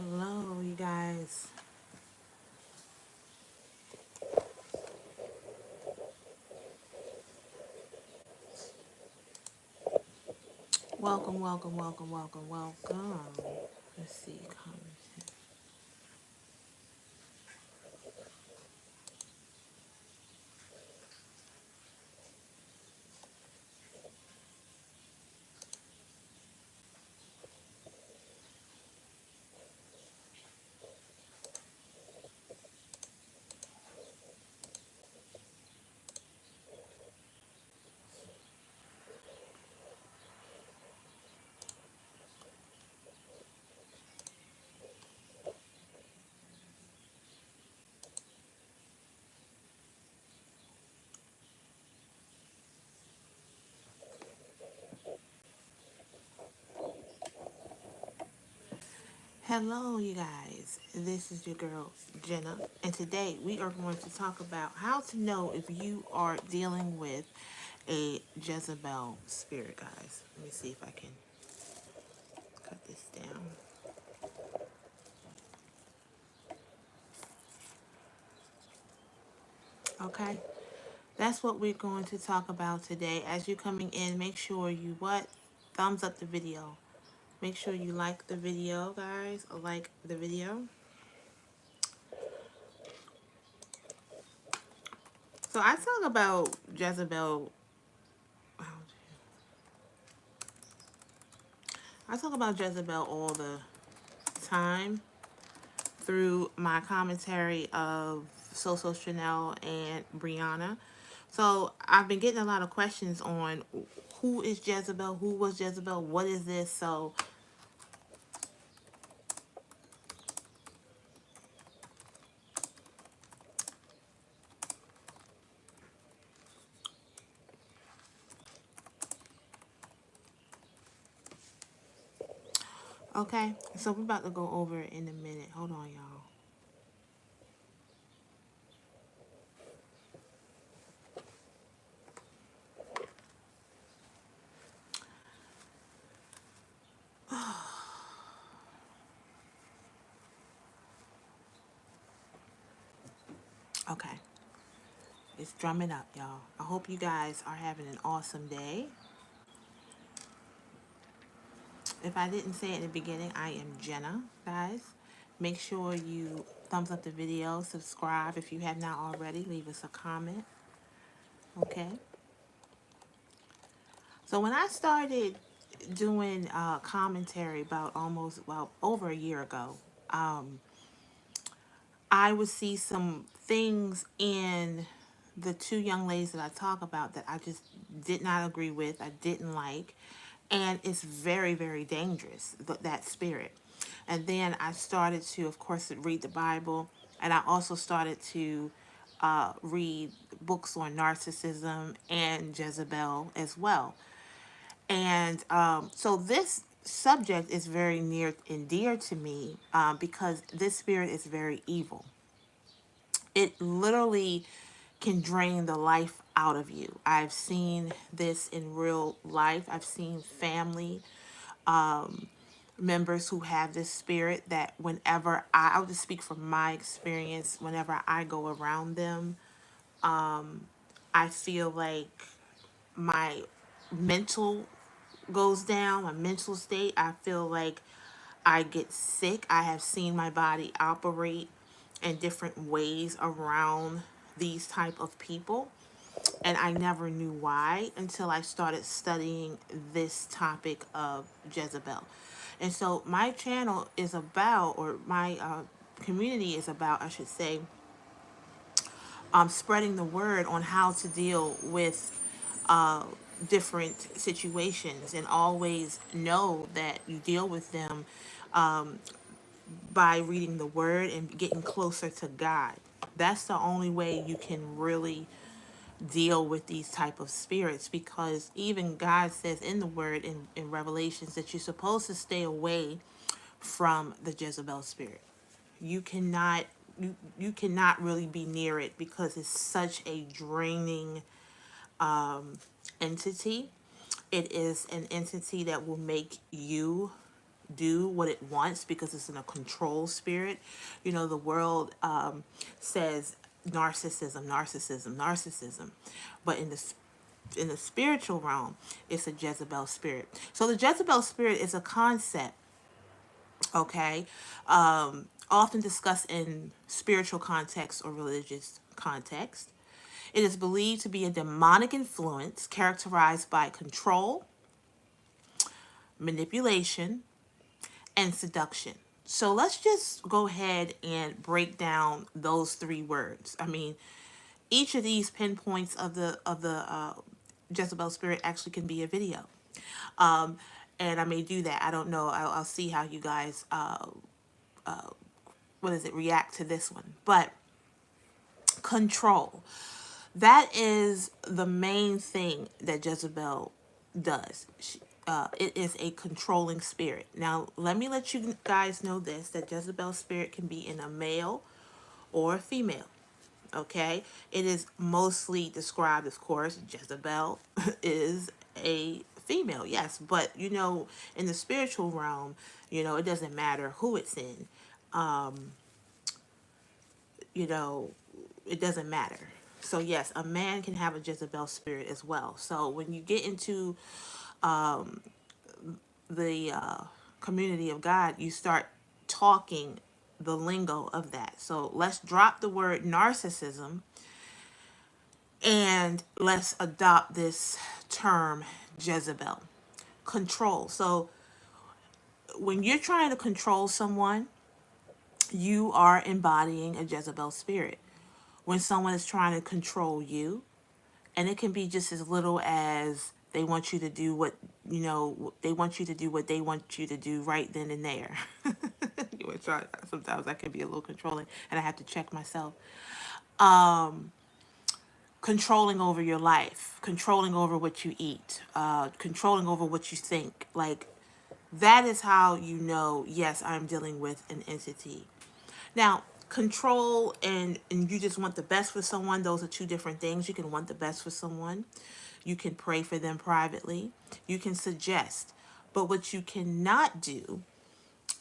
Hello, you guys. Welcome, welcome, welcome, welcome, welcome. Let's see, comments. Hello, you guys. This is your girl, Jenna. And today we are going to talk about how to know if you are dealing with a Jezebel spirit, guys. Let me see if I can cut this down. Okay. That's what we're going to talk about today. As you're coming in, make sure you what? Thumbs up the video. Make sure you like the video, guys. Like the video. So I talk about Jezebel. I talk about Jezebel all the time through my commentary of Soso Chanel and Brianna. So I've been getting a lot of questions on who is Jezebel, who was Jezebel, what is this? So okay, so we're about to go over it in a minute. Hold on, y'all. Okay, it's drumming up, y'all. I hope you guys are having an awesome day. If I didn't say it in the beginning, I am Jenna, guys. Make sure you thumbs up the video, subscribe if you have not already, leave us a comment, okay? So when I started doing commentary about over a year ago, um, I would see some things in the two young ladies that I talk about that I just did not agree with, I didn't like, and it's very, very dangerous, that spirit. And then I started to, of course, read the Bible, and I also started to read books on narcissism and Jezebel as well. And so this subject is very near and dear to me because this spirit is very evil. It literally can drain the life out of you. I've seen this in real life. I've seen family members who have this spirit that whenever I'll just speak from my experience, whenever I go around them, I feel like my mental goes down, my mental state. I feel like I get sick. I have seen my body operate in different ways around these type of people, and I never knew why until I started studying this topic of Jezebel. And so my channel is about, or my community is about, I should say, spreading the word on how to deal with uh, different situations, and always know that you deal with them by reading the word and getting closer to God. That's the only way you can really deal with these type of spirits, because even God says in the word in Revelations that you're supposed to stay away from the Jezebel spirit. You cannot you cannot really be near it because it's such a draining entity. It is an entity that will make you do what it wants because it's in a control spirit. You know, the world says narcissism, narcissism, narcissism, but in the spiritual realm, it's a Jezebel spirit. So the Jezebel spirit is a concept, okay, often discussed in spiritual context or religious context. It is believed to be a demonic influence characterized by control, manipulation, and seduction. So let's just go ahead and break down those three words. I mean, each of these pinpoints of the Jezebel spirit actually can be a video. Um, and I may do that. I don't know. I'll see how you guys react to this one. But control. That is the main thing that Jezebel does. It is a controlling spirit. Now, let me let you guys know this, that Jezebel spirit can be in a male or a female. Okay? It is mostly described, of course, Jezebel is a female, yes. But, you know, in the spiritual realm, you know, it doesn't matter who it's in. You know, it doesn't matter. So yes, a man can have a Jezebel spirit as well. So when you get into the community of God, you start talking the lingo of that. So let's drop the word narcissism and let's adopt this term Jezebel. Control. So when you're trying to control someone, you are embodying a Jezebel spirit. When someone is trying to control you, and it can be just as little as they want you to do what, you know, they want you to do what they want you to do right then and there. Which sometimes I can be a little controlling, and I have to check myself. Controlling over your life, controlling over what you eat, controlling over what you think. Like, that is how you know, yes, I'm dealing with an entity. Now, control and you just want the best for someone, those are two different things. You can want the best for someone. You can pray for them privately. You can suggest. But what you cannot do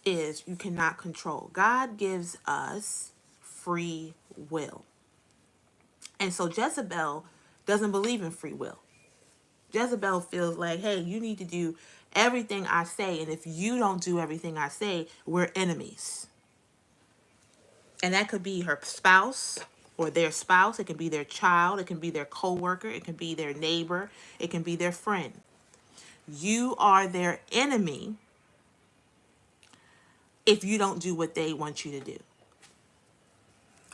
is you cannot control. God gives us free will. And so Jezebel doesn't believe in free will. Jezebel feels like, hey, you need to do everything I say. And if you don't do everything I say, we're enemies. And that could be her spouse or their spouse. It can be their child. It can be their coworker. It can be their neighbor. It can be their friend. You are their enemy if you don't do what they want you to do.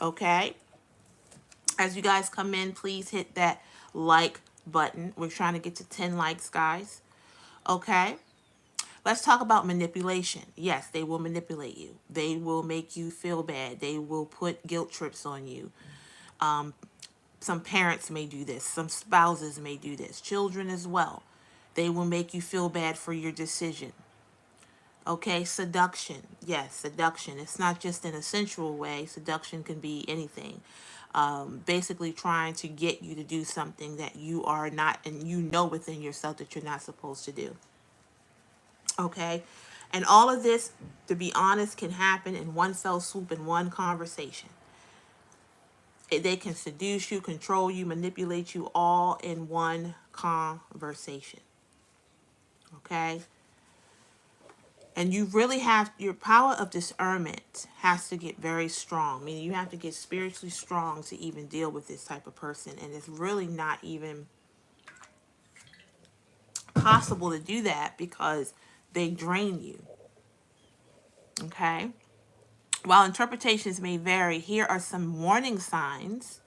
Okay? As you guys come in, please hit that like button. We're trying to get to 10 likes, guys. Okay? Let's talk about manipulation. Yes, they will manipulate you. They will make you feel bad. They will put guilt trips on you. Some parents may do this. Some spouses may do this. Children as well. They will make you feel bad for your decision. Okay, seduction. Yes, seduction. It's not just in a sensual way. Seduction can be anything. Basically trying to get you to do something that you are not, and you know within yourself that you're not supposed to do. Okay, and all of this, to be honest, can happen in one fell swoop, in one conversation. They can seduce you, control you, manipulate you, all in one conversation. Okay? And you really have, your power of discernment has to get very strong. Meaning you have to get spiritually strong to even deal with this type of person. And it's really not even possible to do that because they drain you. Okay? While interpretations may vary, here are some warning signs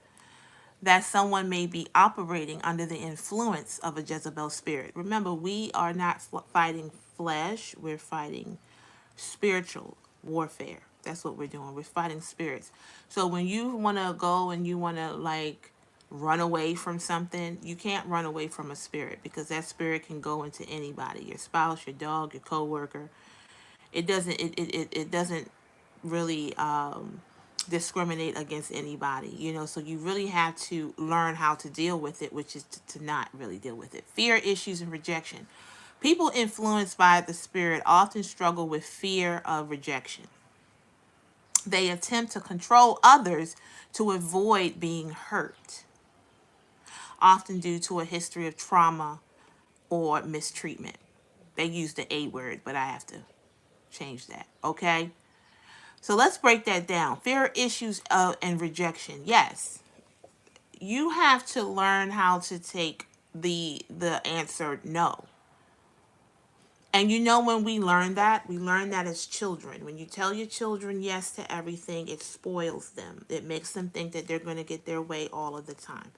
that someone may be operating under the influence of a Jezebel spirit. Remember, we are not fighting flesh, we're fighting spiritual warfare. That's what we're doing. We're fighting spirits. So when you want to go and you want to like run away from something, you can't run away from a spirit because that spirit can go into anybody, your spouse, your dog, your coworker. It doesn't really discriminate against anybody, you know. So you really have to learn how to deal with it, which is to not really deal with it. Fear, issues, and rejection. People influenced by the spirit often struggle with fear of rejection. They attempt to control others to avoid being hurt, often due to a history of trauma or mistreatment. They use the A word, but I have to change that. Okay? So let's break that down. Fear issues and rejection. Yes, you have to learn how to take the answer no. And you know, when we learn that as children. When you tell your children yes to everything, it spoils them. It makes them think that they're going to get their way all of the time.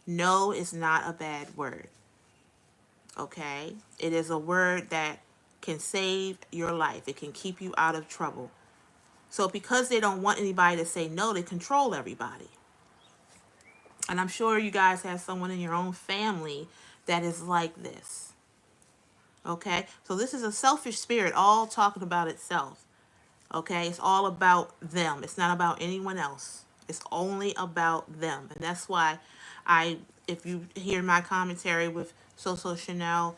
No is not a bad word. Okay? It is a word that can save your life. It can keep you out of trouble. So because they don't want anybody to say no, they control everybody. And I'm sure you guys have someone in your own family that is like this. Okay? So this is a selfish spirit all talking about itself. Okay? It's all about them. It's not about anyone else. It's only about them. And that's why if you hear my commentary with Soso Chanel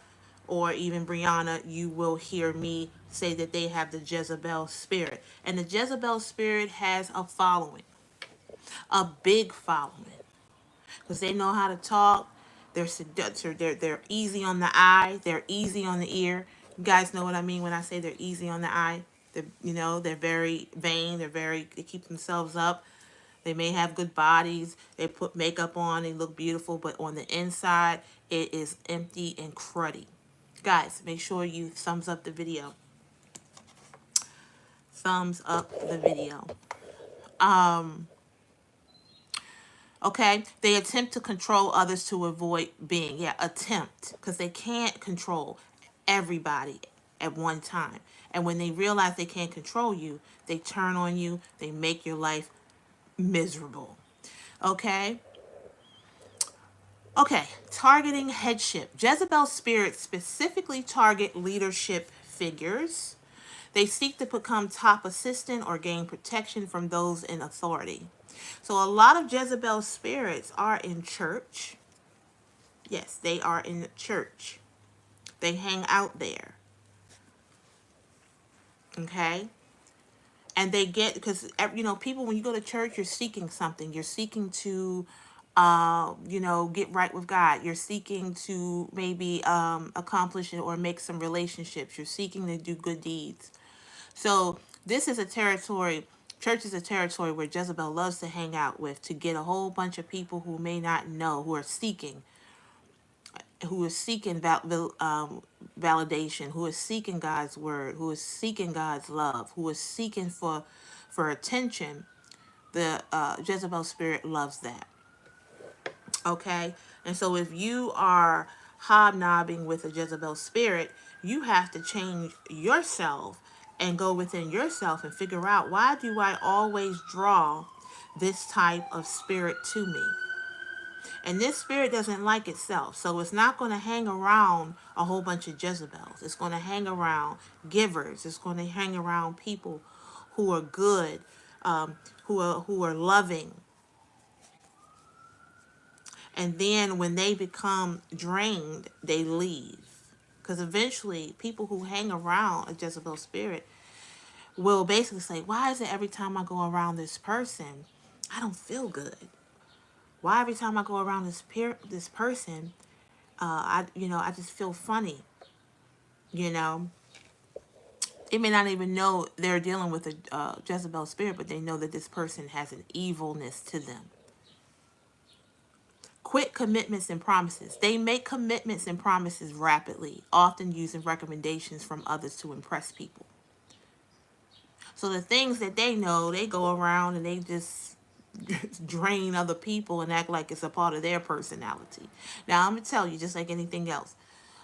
or even Brianna, you will hear me say that they have the Jezebel Spirit. And the Jezebel Spirit has a following, a big following, because they know how to talk. They're seductive. They're easy on the eye. They're easy on the ear. You guys know what I mean when I say they're easy on the eye. They're very vain. They keep themselves up. They may have good bodies. They put makeup on. They look beautiful, but on the inside, it is empty and cruddy. Guys, make sure you thumbs up the video. Thumbs up the video. Okay, they attempt to control others to avoid being, attempt, because they can't control everybody at one time. And when they realize they can't control you, they turn on you, they make your life miserable. Okay? Okay, targeting headship. Jezebel spirits specifically target leadership figures. They seek to become top assistant or gain protection from those in authority. So a lot of Jezebel spirits are in church. Yes, they are in church. They hang out there. Okay? And they get, because, people, when you go to church, you're seeking something. You're seeking to, get right with God. You're seeking to maybe accomplish it or make some relationships. You're seeking to do good deeds. So this is a territory, church is a territory where Jezebel loves to hang out with, to get a whole bunch of people who may not know, who are seeking validation, who is seeking God's word, who is seeking God's love, who is seeking for attention. The Jezebel spirit loves that. Okay? And so if you are hobnobbing with a Jezebel spirit, you have to change yourself and go within yourself and figure out, why do I always draw this type of spirit to me? And this spirit doesn't like itself. So it's not going to hang around a whole bunch of Jezebels. It's going to hang around givers. It's going to hang around people who are good, who are loving. And then when they become drained, they leave. Because eventually, people who hang around a Jezebel spirit will basically say, why is it every time I go around this person, I don't feel good? Why every time I go around this person, I just feel funny. They may not even know they're dealing with a Jezebel spirit, but they know that this person has an evilness to them. Quick commitments and promises. They make commitments and promises rapidly, often using recommendations from others to impress people. So the things that they know, they go around and they just drain other people and act like it's a part of their personality. Now, I'm going to tell you, just like anything else,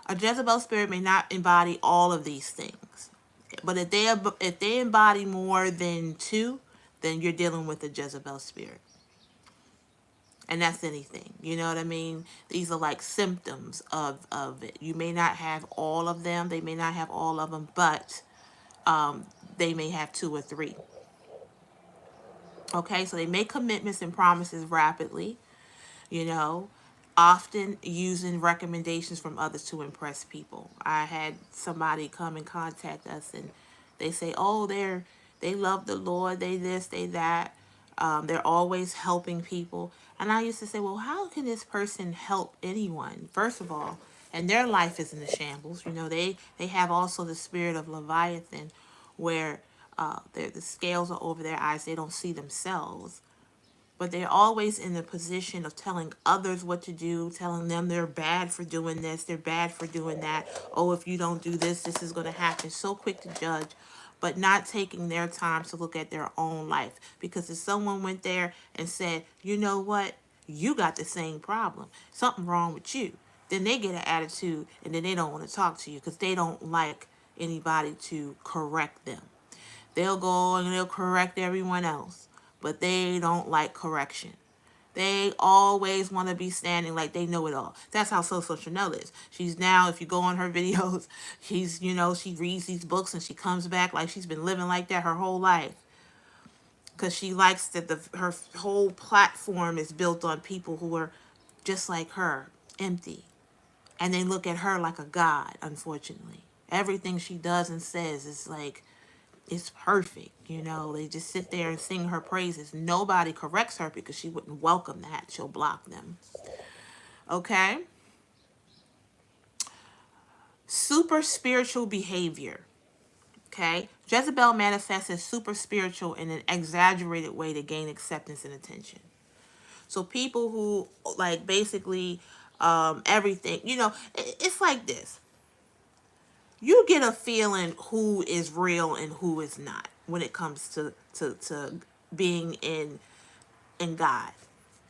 a Jezebel spirit may not embody all of these things. But if they embody more than two, then you're dealing with a Jezebel spirit. And that's anything. You know what I mean? These are like symptoms of it. You may not have all of them. They may not have all of them, but they may have two or three. Okay, so they make commitments and promises rapidly. often using recommendations from others to impress people. I had somebody come and contact us, and they say, "Oh, they love the Lord. They this, they that. They're always helping people." And I used to say, "Well, how can this person help anyone? First of all, and their life is in the shambles. You know, they have also the spirit of Leviathan, where the scales are over their eyes. They don't see themselves." But they're always in the position of telling others what to do, telling them they're bad for doing this, they're bad for doing that. Oh, if you don't do this, this is going to happen. So quick to judge, but not taking their time to look at their own life. Because if someone went there and said, "You know what? You got the same problem. Something wrong with you." Then they get an attitude, and then they don't want to talk to you because they don't like anybody to correct them. They'll go and they'll correct everyone else, but they don't like correction. They always want to be standing like they know it all. That's how Social Chanel is. She's now, if you go on her videos, she reads these books and she comes back like she's been living like that her whole life. Because she likes that her whole platform is built on people who are just like her, empty. And they look at her like a god, unfortunately. Everything she does and says is like, it's perfect. They just sit there and sing her praises. Nobody corrects her because she wouldn't welcome that. She'll block them. Okay? Super spiritual behavior. Okay? Jezebel manifests as super spiritual in an exaggerated way to gain acceptance and attention. So people who, like, basically everything, it's like this. You get a feeling who is real and who is not when it comes to being in God,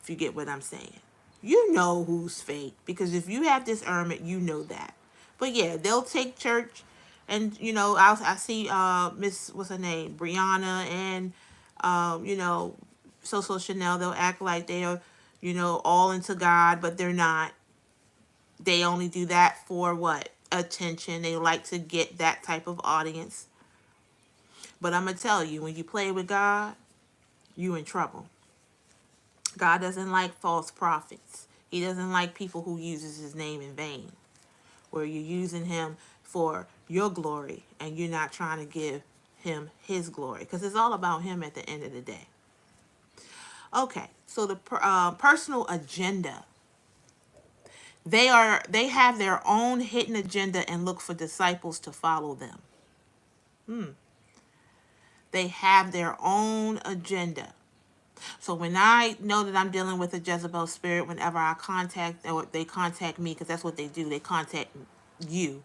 if you get what I'm saying. You know who's fake, because if you have discernment, you know that. But yeah, they'll take church, and I see Miss, what's her name, Brianna, and Social Chanel. They'll act like they are all into God, but they're not. They only do that for what? Attention. They like to get that type of audience. But I'm gonna tell you, when you play with God, you in trouble. God doesn't like false prophets. He doesn't like people who uses his name in vain, where you're using him for your glory and you're not trying to give him his glory, because it's all about him at the end of the day. Okay, so the personal agenda. They have their own hidden agenda and look for disciples to follow them. They have their own agenda. So when I know that I'm dealing with a Jezebel spirit, whenever I contact, or they contact me, because that's what they do, they contact you,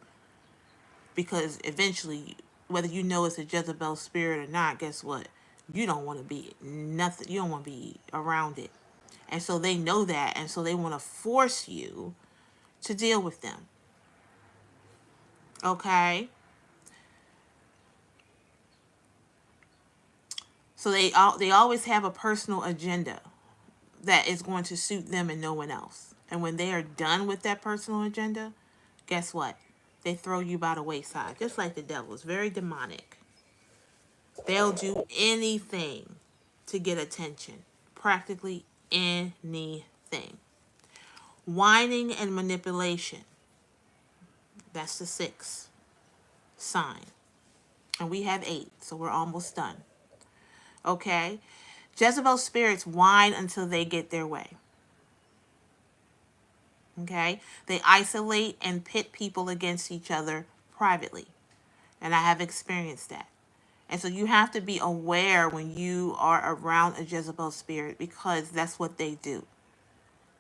because eventually, whether you know it's a Jezebel spirit or not, guess what? You don't want to be nothing. You don't want to be around it. And so they know that, and so they want to force you to deal with them. Okay? So they always have a personal agenda that is going to suit them and no one else. And when they are done with that personal agenda, guess what? They throw you by the wayside, just like the devil. It's very demonic. They'll do anything to get attention, practically anything. Whining and manipulation. That's the 6th sign. And we have 8, so we're almost done. Okay? Jezebel spirits whine until they get their way. Okay? They isolate and pit people against each other privately. And I have experienced that. And so you have to be aware when you are around a Jezebel spirit, because that's what they do.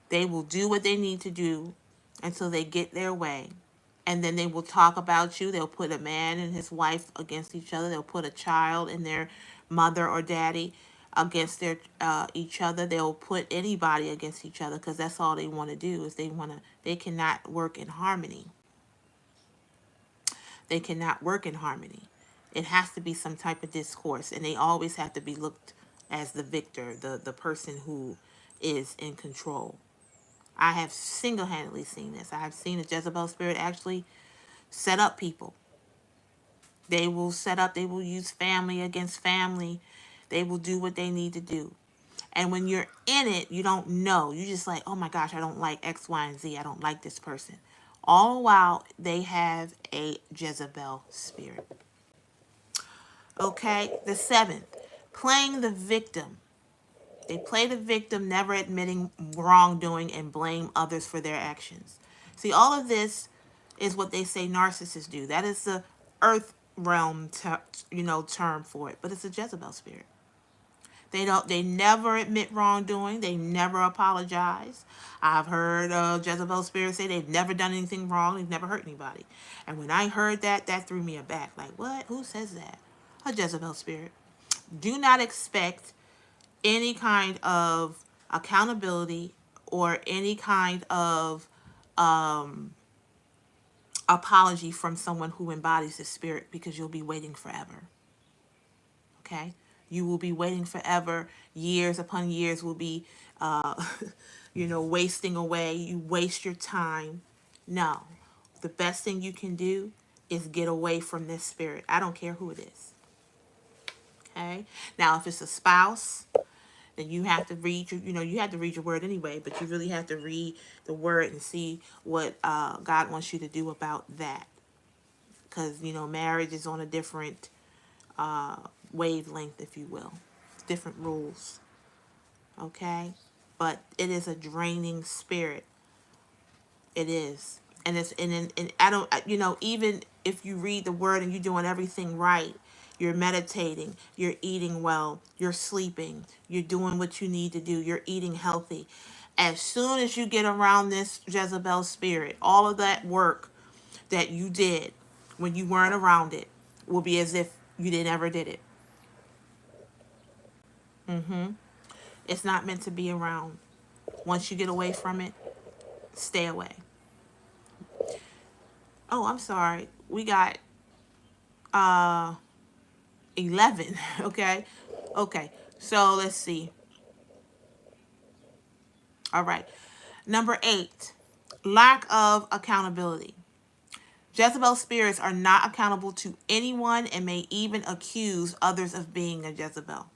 They will do what they need to do until they get their way. And then they will talk about you. They'll put a man and his wife against each other. They'll put a child and their mother or daddy against their each other. They'll put anybody against each other, because that's all they want to do. Is they cannot work in harmony. They cannot work in harmony. It has to be some type of discourse, and they always have to be looked as the victor, the person who is in control. I have single-handedly seen this. I have seen a Jezebel spirit actually set up people. They will use family against family. They will do what they need to do. And when you're in it, you don't know. You just like, oh my gosh, I don't like X, Y, and Z. I don't like this person. All while they have a Jezebel spirit. Okay, the seventh, playing the victim. They play the victim, never admitting wrongdoing and blame others for their actions. See, all of this is what they say narcissists do. That is the earth realm, term for it. But it's a Jezebel spirit. They never admit wrongdoing. They never apologize. I've heard Jezebel spirit say they've never done anything wrong. They've never hurt anybody. And when I heard that, that threw me aback. Like, what? Who says that? A Jezebel spirit. Do not expect any kind of accountability or any kind of apology from someone who embodies the spirit, because you'll be waiting forever. Okay? You will be waiting forever. Years upon years will be, wasting away. You waste your time. No. The best thing you can do is get away from this spirit. I don't care who it is. Okay? Now, if it's a spouse, then you have to read you have to read your word anyway, but you really have to read the word and see what God wants you to do about that. Because, marriage is on a different wavelength, if you will. Different rules. Okay? But it is a draining spirit. It is. And I don't, even if you read the word and you're doing everything right, you're meditating, you're eating well, you're sleeping, you're doing what you need to do, you're eating healthy. As soon as you get around this Jezebel spirit, all of that work that you did when you weren't around it will be as if you never did it. It's not meant to be around. Once you get away from it, stay away. Oh, I'm sorry. We got 11. Okay. Okay. So let's see. All right. Number 8, lack of accountability. Jezebel spirits are not accountable to anyone and may even accuse others of being a Jezebel.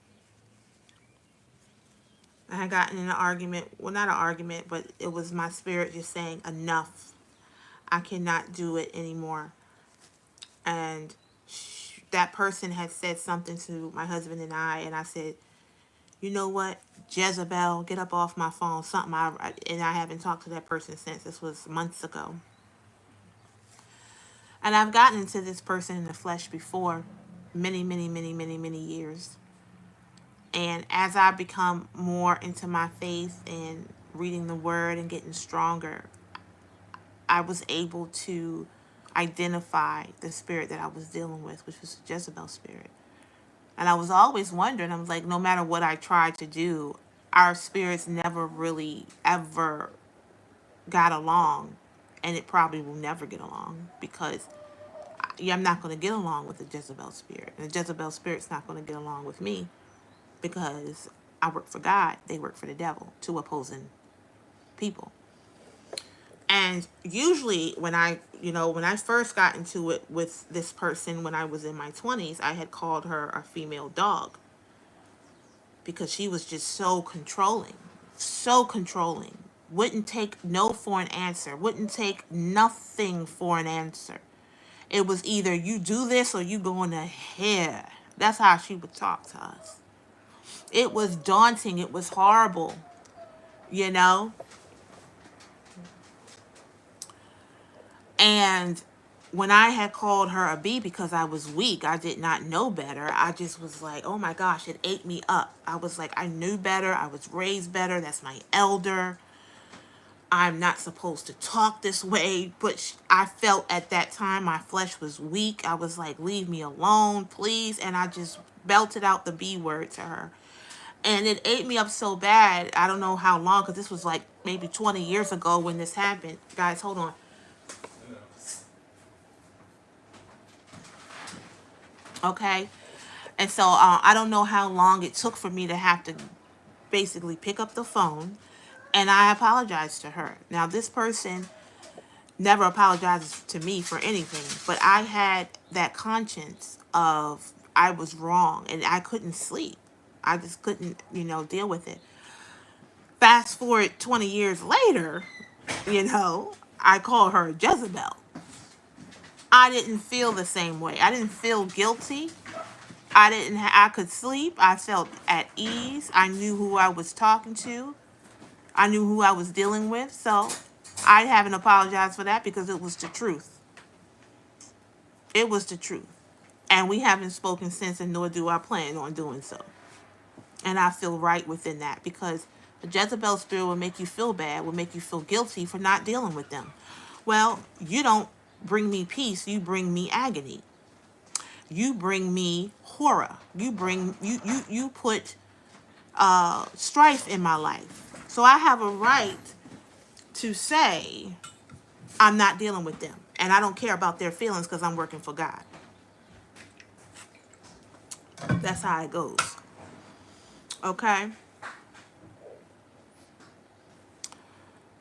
I had gotten in an argument, well, not an argument, but it was my spirit just saying, enough. I cannot do it anymore. And that person had said something to my husband and I said, you know what, Jezebel, get up off my phone. And I haven't talked to that person since. This was months ago. And I've gotten into this person in the flesh before, many, many, many, many, many years. And as I become more into my faith and reading the word and getting stronger, I was able to identify the spirit that I was dealing with, which was the Jezebel spirit. And I was always wondering, I was like, no matter what I tried to do, our spirits never really ever got along. And it probably will never get along, because I'm not going to get along with the Jezebel spirit. And the Jezebel spirit's not going to get along with me, because I work for God, they work for the devil, two opposing people. And usually when I first got into it with this person when I was in my 20s, I had called her a female dog, because she was just so controlling, so controlling. Wouldn't take no for an answer, wouldn't take nothing for an answer. It was either you do this or you going to hell. That's how she would talk to us. It was daunting. It was horrible, you know? And when I had called her a B because I was weak, I did not know better. I just was like, oh my gosh, it ate me up. I was like, I knew better. I was raised better. That's my elder. I'm not supposed to talk this way. But I felt at that time my flesh was weak. I was like, leave me alone, please. And I just belted out the B word to her. And it ate me up so bad. I don't know how long, because this was like maybe 20 years ago when this happened. Guys, hold on. Okay. And so I don't know how long it took for me to have to basically pick up the phone, and I apologized to her. Now, this person never apologizes to me for anything, but I had that conscience of I was wrong and I couldn't sleep. I just couldn't, deal with it. Fast forward 20 years later, I call her Jezebel. I didn't feel the same way. I didn't feel guilty. I could sleep. I felt at ease. I knew who I was talking to. I knew who I was dealing with. So I haven't apologized for that because it was the truth. It was the truth. And we haven't spoken since, and nor do I plan on doing so. And I feel right within that because the Jezebel spirit will make you feel bad, will make you feel guilty for not dealing with them. Well, you don't bring me peace, you bring me agony. You bring me horror. You put strife in my life. So I have a right to say I'm not dealing with them. And I don't care about their feelings because I'm working for God. That's how it goes. Okay?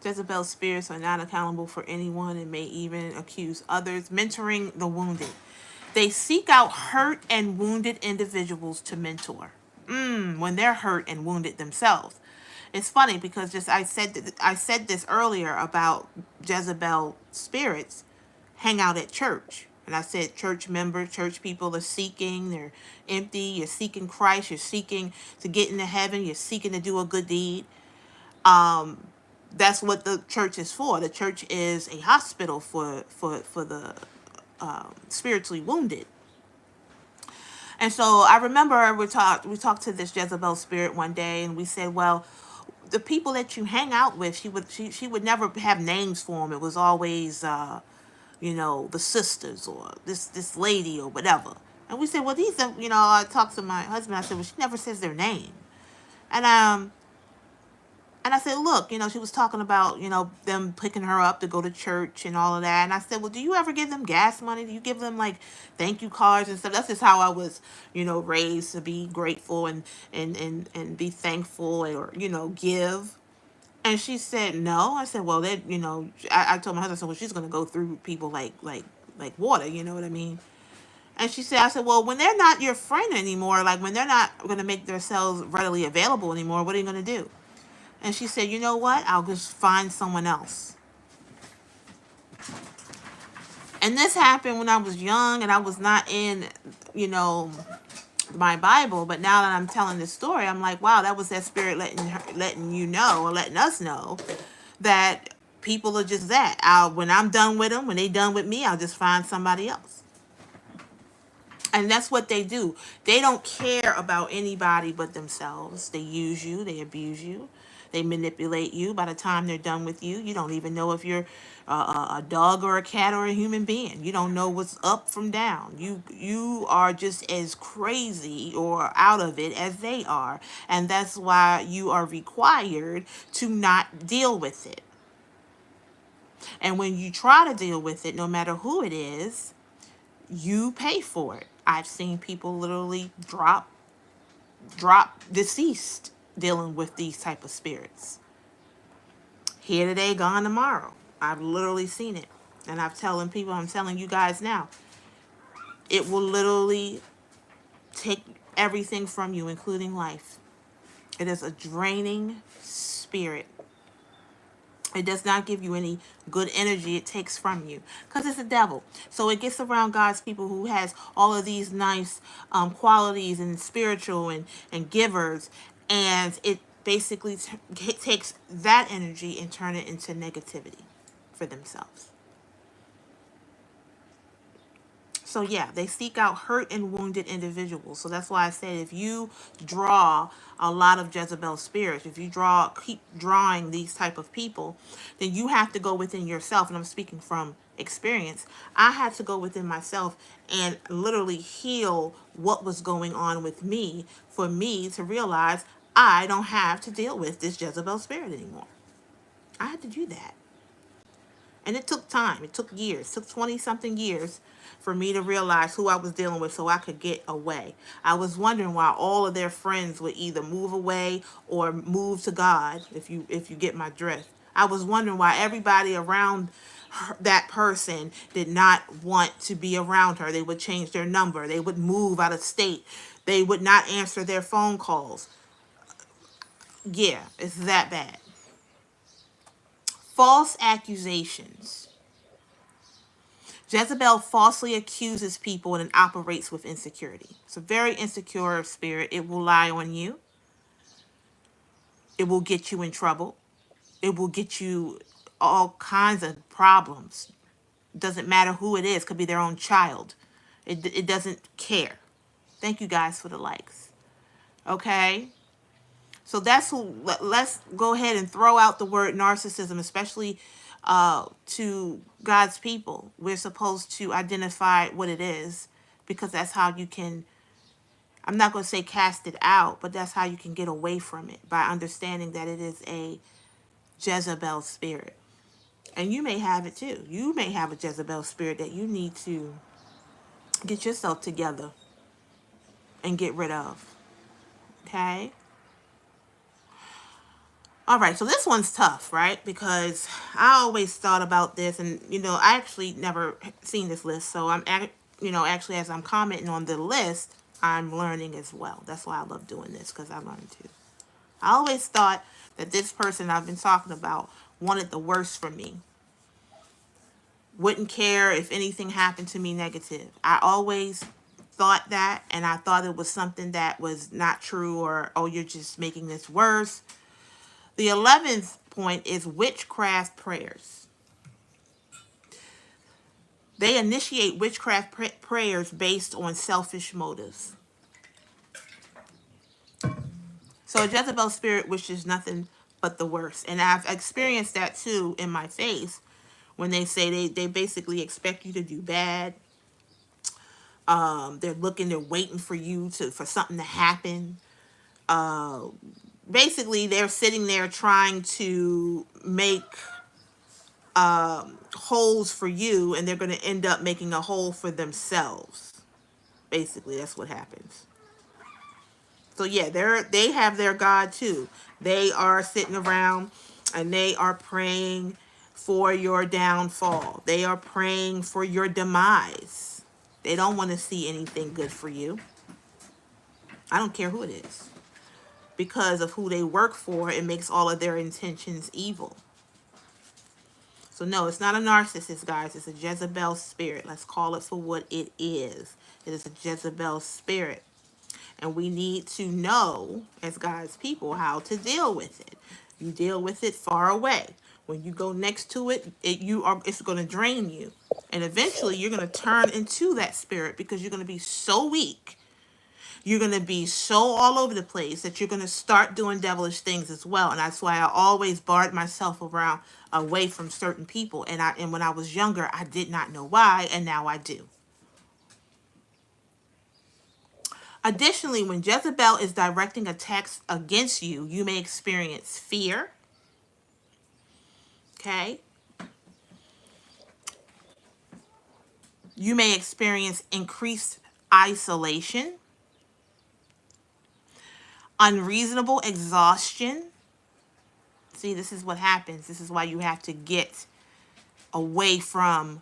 Jezebel spirits are not accountable for anyone and may even accuse others. Mentoring the wounded. They seek out hurt and wounded individuals to mentor. When they're hurt and wounded themselves. It's funny because I said this earlier about Jezebel spirits hang out at church. And I said church members, church people are seeking, they're empty, you're seeking Christ, you're seeking to get into heaven, you're seeking to do a good deed. That's what the church is for. The church is a hospital for the spiritually wounded. And so I remember we talked to this Jezebel spirit one day, and we said, well, the people that you hang out with, she would never have names for them. It was always the sisters or this lady or whatever. And we said, well, these are, I talked to my husband. I said, well, she never says their name. And and I said, look, she was talking about, them picking her up to go to church and all of that. And I said, well, do you ever give them gas money? Do you give them like thank you cards and stuff? That's just how I was, raised to be grateful and be thankful or, give. And she said, no. I said, well, that, I told my husband, I said, well, she's going to go through people like water. You know what I mean? And I said, well, when they're not your friend anymore, like when they're not going to make themselves readily available anymore, what are you going to do? And she said, you know what? I'll just find someone else. And this happened when I was young and I was not in, my Bible. But now that I'm telling this story, I'm like, wow, that was that spirit letting you know or letting us know that people are just that. When I'm done with them, when they done with me, I'll just find somebody else. And that's what they do. They don't care about anybody but themselves. They use you. They abuse you. They manipulate you. By the time they're done with you, you don't even know if you're a dog or a cat or a human being. You don't know what's up from down. You are just as crazy or out of it as they are. And that's why you are required to not deal with it. And when you try to deal with it, no matter who it is, you pay for it. I've seen people literally drop deceased dealing with these type of spirits. Here today, gone tomorrow. I've literally seen it. And I'm telling you guys now, it will literally take everything from you, including life. It is a draining spirit. It does not give you any good energy. It takes from you because it's the devil. So it gets around God's people who has all of these nice qualities and spiritual and givers. And it basically takes that energy and turn it into negativity for themselves. So yeah, they seek out hurt and wounded individuals. So that's why I said if you draw a lot of Jezebel spirits, if you keep drawing these type of people, then you have to go within yourself. And I'm speaking from experience. I had to go within myself and literally heal what was going on with me for me to realize I don't have to deal with this Jezebel spirit anymore. I had to do that. And it took time. It took years. It took 20 something years for me to realize who I was dealing with so I could get away. I was wondering why all of their friends would either move away or move to God, if you get my drift. I was wondering why everybody around that person did not want to be around her. They would change their number. They would move out of state. They would not answer their phone calls. Yeah, it's that bad. False accusations. Jezebel falsely accuses people and operates with insecurity. It's a very insecure spirit. It will lie on you. It will get you in trouble. It will get you all kinds of problems. Doesn't matter who it is. Could be their own child. It doesn't care. Thank you guys for the likes. Okay? So that's who. Let's go ahead and throw out the word narcissism, especially to God's people. We're supposed to identify what it is, because that's how you can, I'm not going to say cast it out, but that's how you can get away from it, by understanding that it is a Jezebel spirit. And you may have it too. You may have a Jezebel spirit that you need to get yourself together and get rid of. Okay? All right, so this one's tough, right? Because I always thought about this, and I actually never seen this list. So actually, as I'm commenting on the list, I'm learning as well. That's why I love doing this, because I learn too. I always thought that this person I've been talking about wanted the worst for me. Wouldn't care if anything happened to me negative. I always thought that, and I thought it was something that was not true, or, oh, you're just making this worse. The 11th point is witchcraft prayers. They initiate witchcraft prayers based on selfish motives. So a Jezebel spirit wishes nothing but the worst. And I've experienced that too in my face, when they say they basically expect you to do bad. They're waiting for you for something to happen. Basically, they're sitting there trying to make holes for you, and they're going to end up making a hole for themselves. Basically, that's what happens. So yeah, they have their God too. They are sitting around and they are praying for your downfall. They are praying for your demise. They don't want to see anything good for you. I don't care who it is. Because of who they work for, it makes all of their intentions evil. So no, it's not a narcissist, guys. It's a Jezebel spirit. Let's call it for what it is. It is a Jezebel spirit. And we need to know, as God's people, how to deal with it. You deal with it far away. When you go next to it, it's going to drain you. And eventually, you're going to turn into that spirit, because you're going to be so weak. You're going to be so all over the place that you're going to start doing devilish things as well. And that's why I always barred myself away from certain people. And when I was younger, I did not know why, and now I do. Additionally, when Jezebel is directing attacks against you, you may experience fear. Okay? You may experience increased isolation, unreasonable exhaustion. See, this is what happens. This is why you have to get away from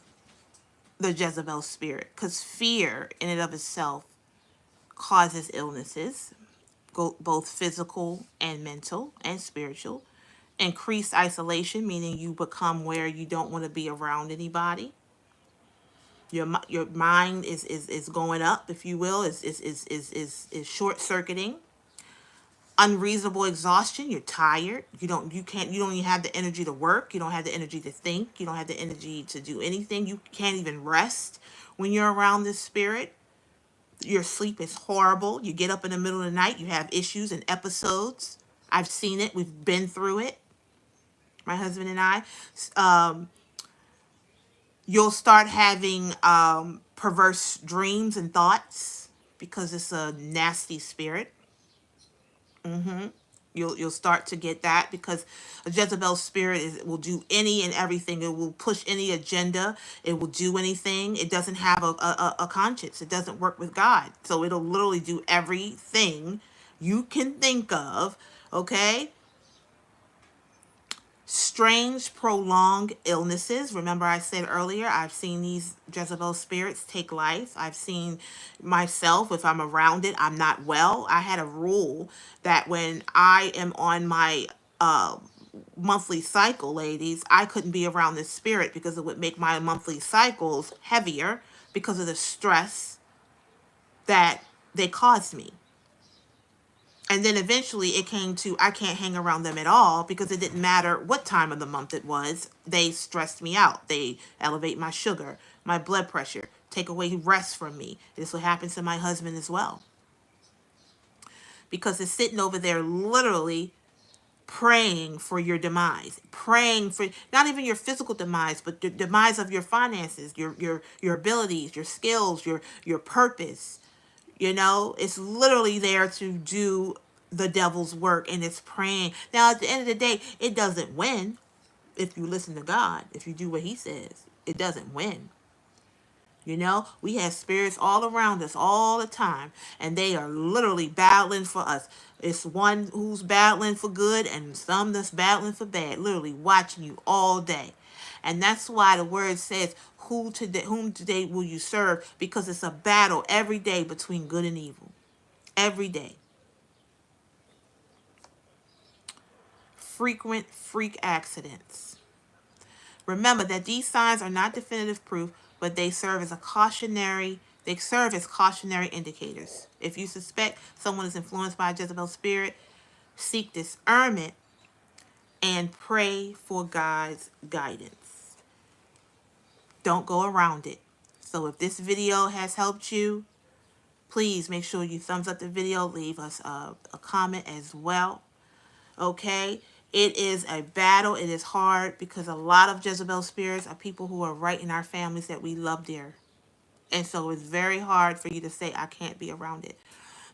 the Jezebel spirit, because fear in and of itself causes illnesses, both physical and mental and spiritual. Increased isolation, meaning you become where you don't want to be around anybody. Your mind is going up, if you will, is short circuiting. Unreasonable exhaustion. You're tired. You don't even have the energy to work. You don't have the energy to think. You don't have the energy to do anything. You can't even rest when you're around this spirit. Your sleep is horrible. You get up in the middle of the night. You have issues and episodes. I've seen it. We've been through it. My husband and I. You'll start having perverse dreams and thoughts, because it's a nasty spirit. You'll start to get that, because a Jezebel spirit will do any and everything. It will push any agenda. It will do anything. It doesn't have a conscience. It doesn't work with God. So it'll literally do everything you can think of. Okay? Strange, prolonged illnesses. Remember, I said earlier, I've seen these Jezebel spirits take life. I've seen myself, if I'm around it, I'm not well. I had a rule that when I am on my monthly cycle, ladies, I couldn't be around this spirit because it would make my monthly cycles heavier because of the stress that they caused me. And then eventually it came to I can't hang around them at all because it didn't matter what time of the month it was. They stressed me out. They elevate my sugar, my blood pressure, take away rest from me. This what happens to my husband as well. Because it's sitting over there literally praying for your demise, praying for not even your physical demise, but the demise of your finances, your abilities, your skills, your purpose. You know, it's literally there to do the devil's work, and it's praying. Now, at the end of the day, it doesn't win if you listen to God, if you do what he says. It doesn't win. You know, we have spirits all around us all the time, and they are literally battling for us. It's one who's battling for good and some that's battling for bad, literally watching you all day. And that's why the word says, whom today will you serve? Because it's a battle every day between good and evil. Every day. Frequent freak accidents. Remember that these signs are not definitive proof, but they serve as cautionary indicators. If you suspect someone is influenced by a Jezebel spirit, seek discernment and pray for God's guidance. Don't go around it. So if this video has helped you, please make sure you thumbs up the video, leave us a comment as well. Okay? It is a battle. It is hard because a lot of Jezebel spirits are people who are right in our families that we love dear. And so it's very hard for you to say, I can't be around it.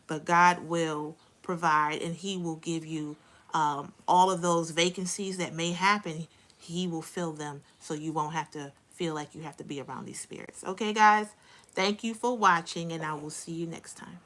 But God will provide, and he will give you all of those vacancies that may happen. He will fill them so you won't have to feel like you have to be around these spirits. Okay, guys? Thank you for watching, and I will see you next time.